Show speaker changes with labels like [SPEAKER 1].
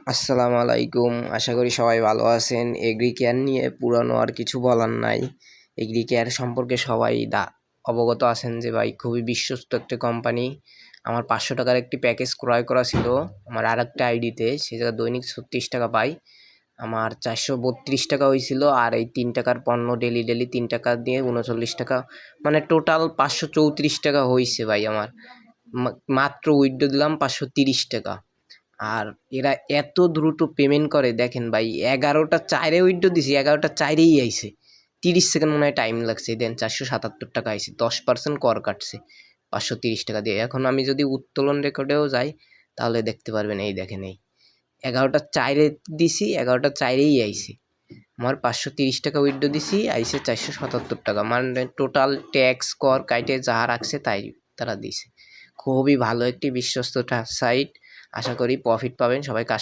[SPEAKER 1] আসসালামু আলাইকুম। আশা করি সবাই ভালো আছেন। এগ্রি কেয়ার নিয়ে পুরানো আর কিছু বলার নাই। এগ্রি কেয়ার সম্পর্কে সবাই অবগত আছেন যে ভাই খুবই বিশ্বস্ত একটা কোম্পানি। আমার 500 টাকার একটি প্যাকেজ ক্রয় করা ছিল আমার আরেকটা আইডিতে, সে জায়গায় দৈনিক 36 টাকা পাই। আমার 432 টাকা হয়েছিল, আর এই 3 টাকার পণ্য ডেলি 3 টাকা দিয়ে 39 টাকা, মানে টোটাল 534 টাকা হয়েছে ভাই আমার। মাত্র উইথড্র দিলাম 530 টাকা। আর এরা এত দ্রুত পেমেন্ট করে দেখেন ভাই, 11টা 4-এ উইথড্র দিছি, 11টা 4-এই আইছে। 30 সেকেন্ড মনে হয় টাইম লাগছে, দেন 477 টাকা আইছে, 10% কর কাটছে 530 টাকা দিয়ে। এখন আমি যদি উত্তোলন রেকর্ডেও যাই তাহলে দেখতে পারবেন, এই দেখেন, এই 11টা 4-এ দিছি, 11টা 4-এই আইছে। আমার 530 টাকা উইথড্র দিছি, আইছে 477 টাকা, মানে টোটাল ট্যাক্স কর কাইটে যা রাখছে তাই তারা দিছে। খুবই ভালো একটি বিশ্বস্ত সাইট। আশা করি প্রফিট পাবেন, সবাই কাজ